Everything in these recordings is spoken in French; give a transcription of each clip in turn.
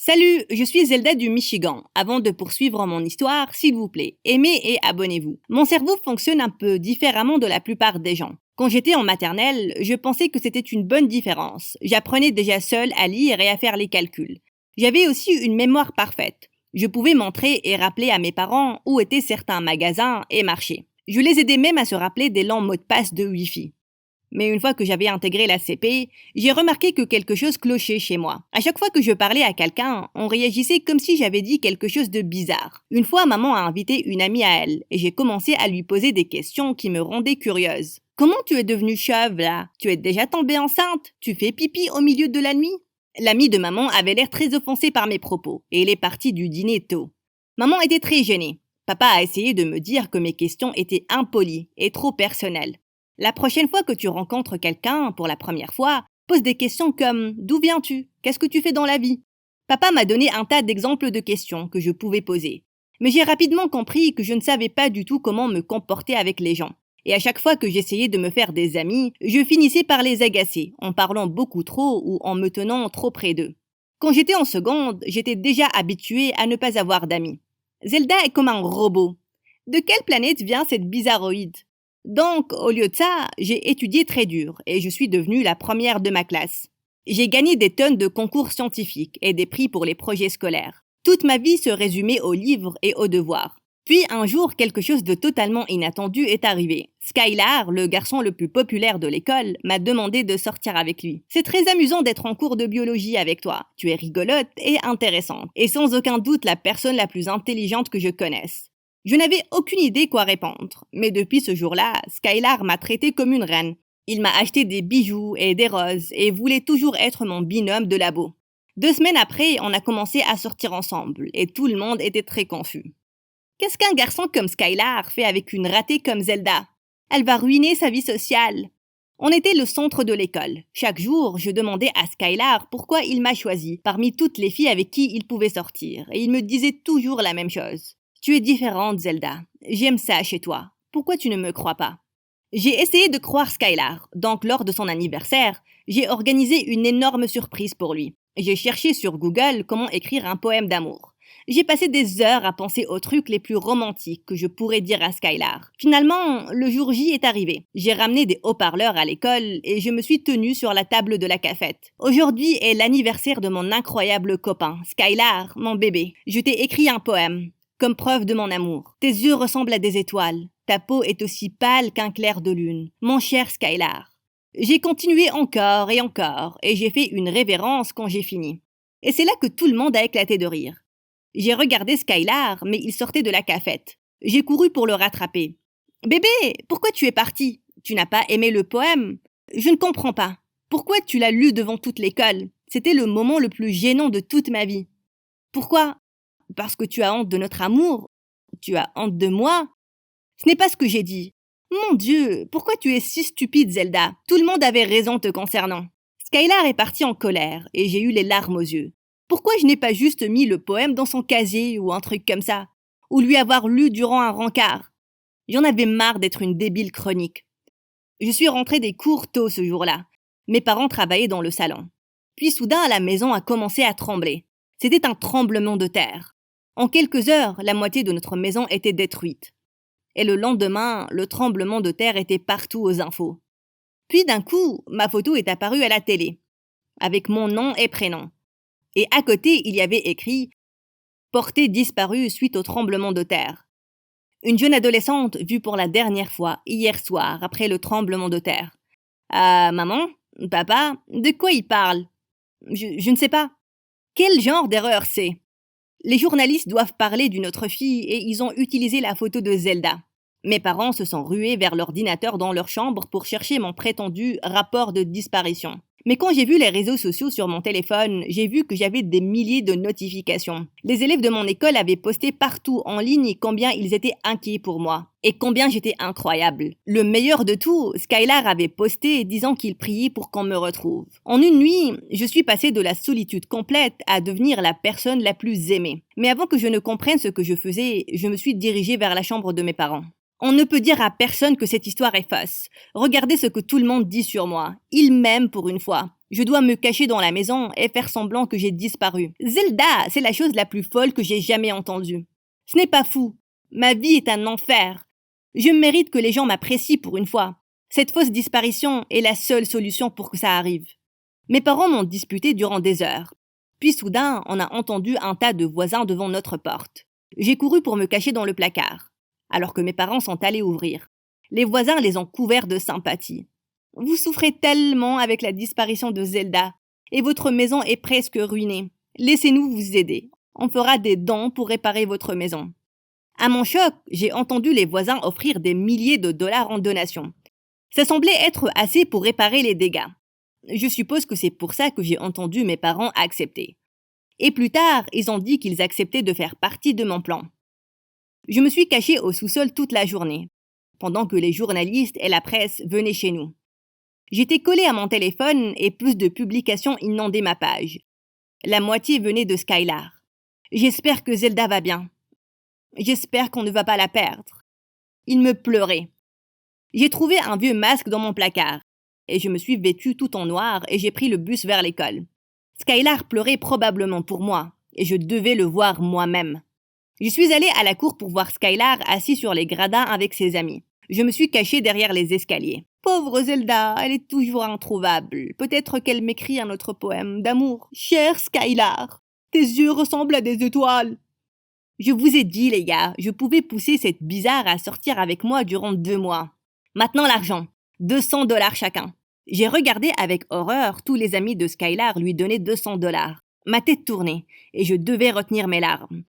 Salut, je suis Zelda du Michigan. Avant de poursuivre mon histoire, s'il vous plaît, aimez et abonnez-vous. Mon cerveau fonctionne un peu différemment de la plupart des gens. Quand j'étais en maternelle, je pensais que c'était une bonne différence. J'apprenais déjà seule à lire et à faire les calculs. J'avais aussi une mémoire parfaite. Je pouvais montrer et rappeler à mes parents où étaient certains magasins et marchés. Je les aidais même à se rappeler des longs mots de passe de Wi-Fi. Mais une fois que j'avais intégré la CP, j'ai remarqué que quelque chose clochait chez moi. À chaque fois que je parlais à quelqu'un, on réagissait comme si j'avais dit quelque chose de bizarre. Une fois, maman a invité une amie à elle, et j'ai commencé à lui poser des questions qui me rendaient curieuse. Comment tu es devenue chauve là? Tu es déjà tombée enceinte? Tu fais pipi au milieu de la nuit? L'amie de maman avait l'air très offensée par mes propos, et elle est partie du dîner tôt. Maman était très gênée. Papa a essayé de me dire que mes questions étaient impolies et trop personnelles. La prochaine fois que tu rencontres quelqu'un pour la première fois, pose des questions comme « D'où viens-tu? Qu'est-ce que tu fais dans la vie ?» Papa m'a donné un tas d'exemples de questions que je pouvais poser. Mais j'ai rapidement compris que je ne savais pas du tout comment me comporter avec les gens. Et à chaque fois que j'essayais de me faire des amis, je finissais par les agacer, en parlant beaucoup trop ou en me tenant trop près d'eux. Quand j'étais en seconde, j'étais déjà habituée à ne pas avoir d'amis. Zelda est comme un robot. De quelle planète vient cette bizarroïde? Donc, au lieu de ça, j'ai étudié très dur et je suis devenue la première de ma classe. J'ai gagné des tonnes de concours scientifiques et des prix pour les projets scolaires. Toute ma vie se résumait aux livres et aux devoirs. Puis un jour, quelque chose de totalement inattendu est arrivé. Skylar, le garçon le plus populaire de l'école, m'a demandé de sortir avec lui. C'est très amusant d'être en cours de biologie avec toi. Tu es rigolote et intéressante. Et sans aucun doute la personne la plus intelligente que je connaisse. Je n'avais aucune idée quoi répondre, mais depuis ce jour-là, Skylar m'a traitée comme une reine. Il m'a acheté des bijoux et des roses et voulait toujours être mon binôme de labo. 2 semaines après, on a commencé à sortir ensemble et tout le monde était très confus. Qu'est-ce qu'un garçon comme Skylar fait avec une ratée comme Zelda? Elle va ruiner sa vie sociale. On était le centre de l'école. Chaque jour, je demandais à Skylar pourquoi il m'a choisi parmi toutes les filles avec qui il pouvait sortir et il me disait toujours la même chose. Tu es différente, Zelda. J'aime ça chez toi. Pourquoi tu ne me crois pas? J'ai essayé de croire Skylar, donc lors de son anniversaire, j'ai organisé une énorme surprise pour lui. J'ai cherché sur Google comment écrire un poème d'amour. J'ai passé des heures à penser aux trucs les plus romantiques que je pourrais dire à Skylar. Finalement, le jour J est arrivé. J'ai ramené des haut-parleurs à l'école et je me suis tenue sur la table de la cafette. Aujourd'hui est l'anniversaire de mon incroyable copain, Skylar, mon bébé. Je t'ai écrit un poème. Comme preuve de mon amour. Tes yeux ressemblent à des étoiles. Ta peau est aussi pâle qu'un clair de lune. Mon cher Skylar. J'ai continué encore et j'ai fait une révérence quand j'ai fini. Et c'est là que tout le monde a éclaté de rire. J'ai regardé Skylar, mais il sortait de la cafette. J'ai couru pour le rattraper. Bébé, pourquoi tu es parti? Tu n'as pas aimé le poème? Je ne comprends pas. Pourquoi tu l'as lu devant toute l'école? C'était le moment le plus gênant de toute ma vie. Pourquoi? Parce que tu as honte de notre amour? Tu as honte de moi? Ce n'est pas ce que j'ai dit. Mon Dieu, pourquoi tu es si stupide, Zelda? Tout le monde avait raison te concernant. Skylar est parti en colère et j'ai eu les larmes aux yeux. Pourquoi je n'ai pas juste mis le poème dans son casier ou un truc comme ça? Ou lui avoir lu durant un rencard? J'en avais marre d'être une débile chronique. Je suis rentrée des cours tôt ce jour-là. Mes parents travaillaient dans le salon. Puis soudain, la maison a commencé à trembler. C'était un tremblement de terre. En quelques heures, la moitié de notre maison était détruite. Et le lendemain, le tremblement de terre était partout aux infos. Puis d'un coup, ma photo est apparue à la télé, avec mon nom et prénom. Et à côté, il y avait écrit « Portée disparue suite au tremblement de terre ». Une jeune adolescente vue pour la dernière fois, hier soir, après le tremblement de terre. Maman? Papa? De quoi ils parlent? Je ne sais pas. Quel genre d'erreur c'est? Les journalistes doivent parler d'une autre fille et ils ont utilisé la photo de Zelda. Mes parents se sont rués vers l'ordinateur dans leur chambre pour chercher mon prétendu rapport de disparition. Mais quand j'ai vu les réseaux sociaux sur mon téléphone, j'ai vu que j'avais des milliers de notifications. Les élèves de mon école avaient posté partout en ligne combien ils étaient inquiets pour moi. Et combien j'étais incroyable. Le meilleur de tout, Skylar avait posté disant qu'il priait pour qu'on me retrouve. En une nuit, je suis passée de la solitude complète à devenir la personne la plus aimée. Mais avant que je ne comprenne ce que je faisais, je me suis dirigée vers la chambre de mes parents. On ne peut dire à personne que cette histoire est fausse. Regardez ce que tout le monde dit sur moi. Ils m'aiment pour une fois. Je dois me cacher dans la maison et faire semblant que j'ai disparu. Zelda, c'est la chose la plus folle que j'ai jamais entendue. Ce n'est pas fou. Ma vie est un enfer. Je mérite que les gens m'apprécient pour une fois. Cette fausse disparition est la seule solution pour que ça arrive. Mes parents m'ont disputé durant des heures. Puis soudain, on a entendu un tas de voisins devant notre porte. J'ai couru pour me cacher dans le placard, alors que mes parents sont allés ouvrir. Les voisins les ont couverts de sympathie. Vous souffrez tellement avec la disparition de Zelda, et votre maison est presque ruinée. Laissez-nous vous aider. On fera des dons pour réparer votre maison. À mon choc, j'ai entendu les voisins offrir des milliers de dollars en donation. Ça semblait être assez pour réparer les dégâts. Je suppose que c'est pour ça que j'ai entendu mes parents accepter. Et plus tard, ils ont dit qu'ils acceptaient de faire partie de mon plan. Je me suis cachée au sous-sol toute la journée, pendant que les journalistes et la presse venaient chez nous. J'étais collée à mon téléphone et plus de publications inondaient ma page. La moitié venait de Skylar. J'espère que Zelda va bien. J'espère qu'on ne va pas la perdre. Il me pleurait. J'ai trouvé un vieux masque dans mon placard, et je me suis vêtue tout en noir et j'ai pris le bus vers l'école. Skylar pleurait probablement pour moi, et je devais le voir moi-même. Je suis allée à la cour pour voir Skylar assis sur les gradins avec ses amis. Je me suis cachée derrière les escaliers. Pauvre Zelda, elle est toujours introuvable. Peut-être qu'elle m'écrit un autre poème d'amour. Cher Skylar, tes yeux ressemblent à des étoiles. Je vous ai dit, les gars, je pouvais pousser cette bizarre à sortir avec moi durant 2 mois. Maintenant l'argent. 200 $ chacun. J'ai regardé avec horreur tous les amis de Skylar lui donner 200 $. Ma tête tournait, et je devais retenir mes larmes.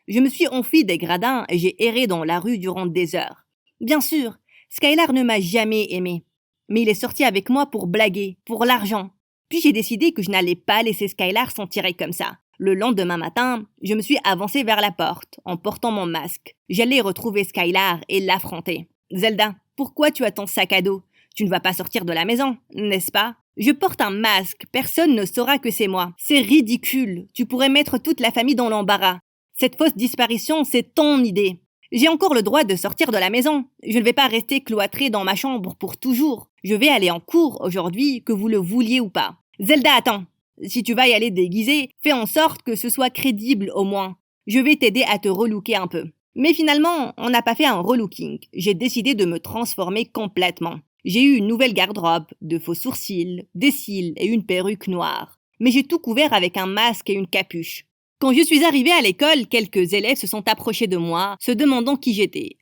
Je me suis enfuie des gradins et j'ai erré dans la rue durant des heures. Bien sûr, Skylar ne m'a jamais aimé. Mais il est sorti avec moi pour blaguer, pour l'argent. Puis j'ai décidé que je n'allais pas laisser Skylar s'en tirer comme ça. Le lendemain matin, je me suis avancée vers la porte, en portant mon masque. J'allais retrouver Skylar et l'affronter. Zelda, pourquoi tu as ton sac à dos? Tu ne vas pas sortir de la maison, n'est-ce pas? Je porte un masque, personne ne saura que c'est moi. C'est ridicule, tu pourrais mettre toute la famille dans l'embarras. Cette fausse disparition, c'est ton idée. J'ai encore le droit de sortir de la maison. Je ne vais pas rester cloîtrée dans ma chambre pour toujours. Je vais aller en cours aujourd'hui, que vous le vouliez ou pas. Zelda, attends. Si tu vas y aller déguisée, fais en sorte que ce soit crédible au moins. Je vais t'aider à te relooker un peu. Mais finalement, on n'a pas fait un relooking. J'ai décidé de me transformer complètement. J'ai eu une nouvelle garde-robe, de faux sourcils, des cils et une perruque noire. Mais j'ai tout couvert avec un masque et une capuche. Quand je suis arrivée à l'école, quelques élèves se sont approchés de moi, se demandant qui j'étais.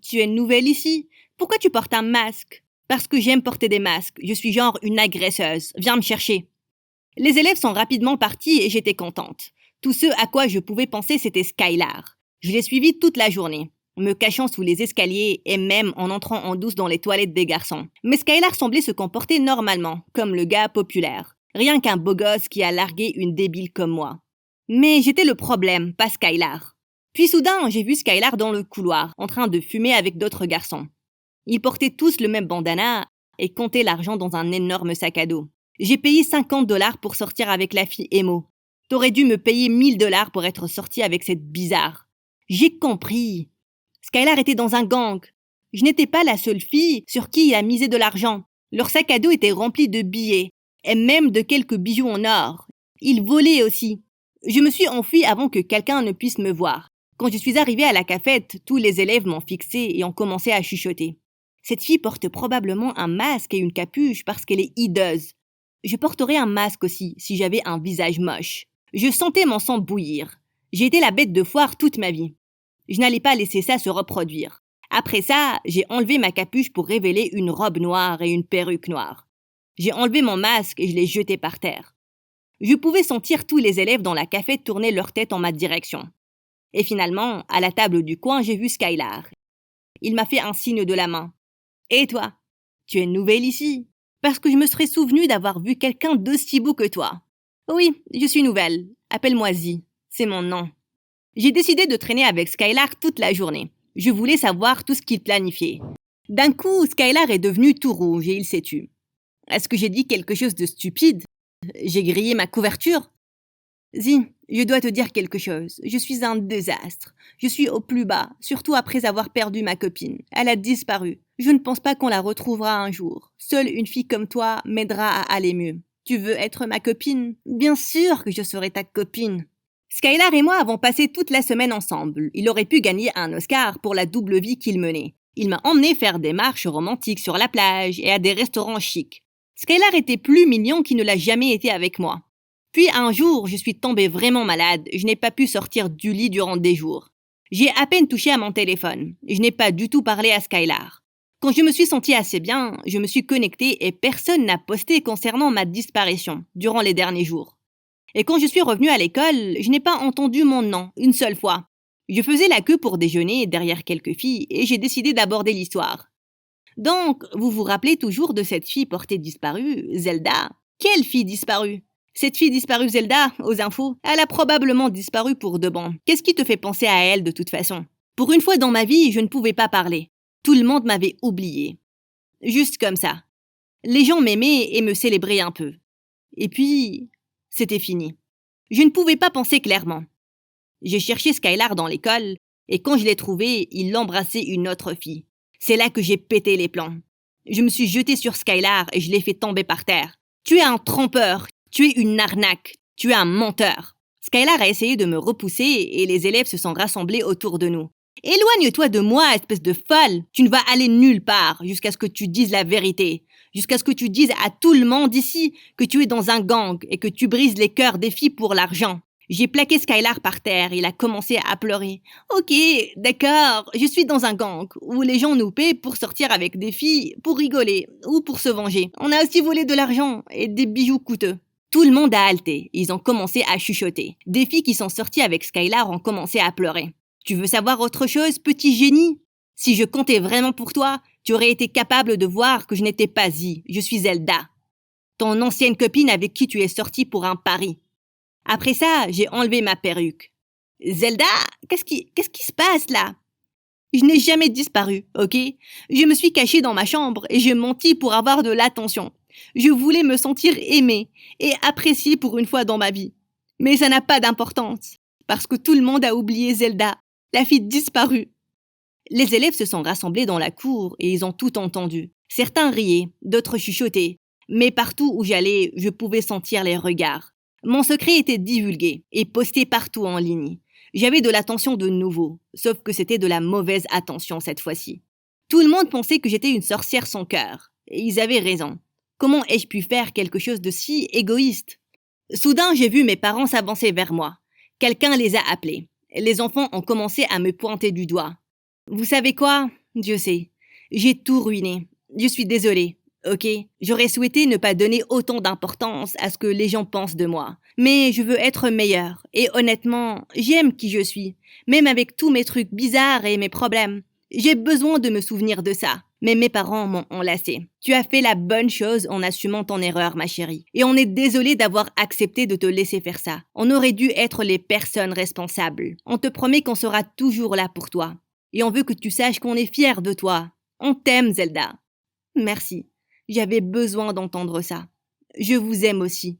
Tu es nouvelle ici? Pourquoi tu portes un masque? Parce que j'aime porter des masques. Je suis genre une agresseuse. Viens me chercher. Les élèves sont rapidement partis et j'étais contente. Tout ce à quoi je pouvais penser, c'était Skylar. Je l'ai suivi toute la journée, me cachant sous les escaliers et même en entrant en douce dans les toilettes des garçons. Mais Skylar semblait se comporter normalement, comme le gars populaire. Rien qu'un beau gosse qui a largué une débile comme moi. Mais j'étais le problème, pas Skylar. Puis soudain, j'ai vu Skylar dans le couloir, en train de fumer avec d'autres garçons. Ils portaient tous le même bandana et comptaient l'argent dans un énorme sac à dos. J'ai payé 50 $ pour sortir avec la fille Emo. T'aurais dû me payer 1000 $ pour être sortie avec cette bizarre. J'ai compris. Skylar était dans un gang. Je n'étais pas la seule fille sur qui il a misé de l'argent. Leur sac à dos était rempli de billets, et même de quelques bijoux en or. Ils volaient aussi. Je me suis enfuie avant que quelqu'un ne puisse me voir. Quand je suis arrivée à la cafette, tous les élèves m'ont fixée et ont commencé à chuchoter. Cette fille porte probablement un masque et une capuche parce qu'elle est hideuse. Je porterais un masque aussi si j'avais un visage moche. Je sentais mon sang bouillir. J'ai été la bête de foire toute ma vie. Je n'allais pas laisser ça se reproduire. Après ça, j'ai enlevé ma capuche pour révéler une robe noire et une perruque noire. J'ai enlevé mon masque et je l'ai jeté par terre. Je pouvais sentir tous les élèves dans la cafette tourner leur tête en ma direction. Et finalement, à la table du coin, j'ai vu Skylar. Il m'a fait un signe de la main. « Et toi? Tu es nouvelle ici? Parce que je me serais souvenue d'avoir vu quelqu'un d'aussi beau que toi. Oui, je suis nouvelle. Appelle-moi Z. C'est mon nom. » J'ai décidé de traîner avec Skylar toute la journée. Je voulais savoir tout ce qu'il planifiait. D'un coup, Skylar est devenu tout rouge et il s'est tu. Est-ce que j'ai dit quelque chose de stupide? J'ai grillé ma couverture? Zi, je dois te dire quelque chose. Je suis un désastre. Je suis au plus bas, surtout après avoir perdu ma copine. Elle a disparu. Je ne pense pas qu'on la retrouvera un jour. Seule une fille comme toi m'aidera à aller mieux. Tu veux être ma copine? Bien sûr que je serai ta copine. Skylar et moi avons passé toute la semaine ensemble. Il aurait pu gagner un Oscar pour la double vie qu'il menait. Il m'a emmené faire des marches romantiques sur la plage et à des restaurants chics. Skylar était plus mignon qu'il ne l'a jamais été avec moi. Puis un jour, je suis tombée vraiment malade, je n'ai pas pu sortir du lit durant des jours. J'ai à peine touché à mon téléphone, je n'ai pas du tout parlé à Skylar. Quand je me suis sentie assez bien, je me suis connectée et personne n'a posté concernant ma disparition durant les derniers jours. Et quand je suis revenue à l'école, je n'ai pas entendu mon nom une seule fois. Je faisais la queue pour déjeuner derrière quelques filles et j'ai décidé d'aborder l'histoire. Donc, vous vous rappelez toujours de cette fille portée disparue, Zelda? Quelle fille disparue? Cette fille disparue Zelda, aux infos, elle a probablement disparu pour de bon. Qu'est-ce qui te fait penser à elle de toute façon? Pour une fois dans ma vie, je ne pouvais pas parler. Tout le monde m'avait oublié. Juste comme ça. Les gens m'aimaient et me célébraient un peu. Et puis, c'était fini. Je ne pouvais pas penser clairement. J'ai cherché Skylar dans l'école, et quand je l'ai trouvé, il embrassait une autre fille. C'est là que j'ai pété les plombs. Je me suis jetée sur Skylar et je l'ai fait tomber par terre. Tu es un trompeur, tu es une arnaque, tu es un menteur. Skylar a essayé de me repousser et les élèves se sont rassemblés autour de nous. Éloigne-toi de moi, espèce de folle. Tu ne vas aller nulle part jusqu'à ce que tu dises la vérité. Jusqu'à ce que tu dises à tout le monde ici que tu es dans un gang et que tu brises les cœurs des filles pour l'argent. J'ai plaqué Skylar par terre, il a commencé à pleurer. Ok, d'accord, je suis dans un gang où les gens nous paient pour sortir avec des filles, pour rigoler ou pour se venger. On a aussi volé de l'argent et des bijoux coûteux. Tout le monde a halté, ils ont commencé à chuchoter. Des filles qui sont sorties avec Skylar ont commencé à pleurer. Tu veux savoir autre chose, petit génie? Si je comptais vraiment pour toi, tu aurais été capable de voir que je n'étais pas Zi, je suis Zelda. Ton ancienne copine avec qui tu es sortie pour un pari. Après ça, j'ai enlevé ma perruque. Zelda, qu'est-ce qui se passe là? Je n'ai jamais disparu, ok? Je me suis cachée dans ma chambre et j'ai menti pour avoir de l'attention. Je voulais me sentir aimée et appréciée pour une fois dans ma vie. Mais ça n'a pas d'importance, parce que tout le monde a oublié Zelda, la fille disparue. Les élèves se sont rassemblés dans la cour et ils ont tout entendu. Certains riaient, d'autres chuchotaient, mais partout où j'allais, je pouvais sentir les regards. Mon secret était divulgué et posté partout en ligne. J'avais de l'attention de nouveau, sauf que c'était de la mauvaise attention cette fois-ci. Tout le monde pensait que j'étais une sorcière sans cœur, et ils avaient raison. Comment ai-je pu faire quelque chose de si égoïste? Soudain, j'ai vu mes parents s'avancer vers moi. Quelqu'un les a appelés. Les enfants ont commencé à me pointer du doigt. Vous savez quoi? Dieu sait. J'ai tout ruiné. Je suis désolée. Ok, j'aurais souhaité ne pas donner autant d'importance à ce que les gens pensent de moi. Mais je veux être meilleure. Et honnêtement, j'aime qui je suis. Même avec tous mes trucs bizarres et mes problèmes. J'ai besoin de me souvenir de ça. Mais mes parents m'ont enlacé. Tu as fait la bonne chose en assumant ton erreur, ma chérie. Et on est désolé d'avoir accepté de te laisser faire ça. On aurait dû être les personnes responsables. On te promet qu'on sera toujours là pour toi. Et on veut que tu saches qu'on est fiers de toi. On t'aime, Zelda. Merci. J'avais besoin d'entendre ça. Je vous aime aussi.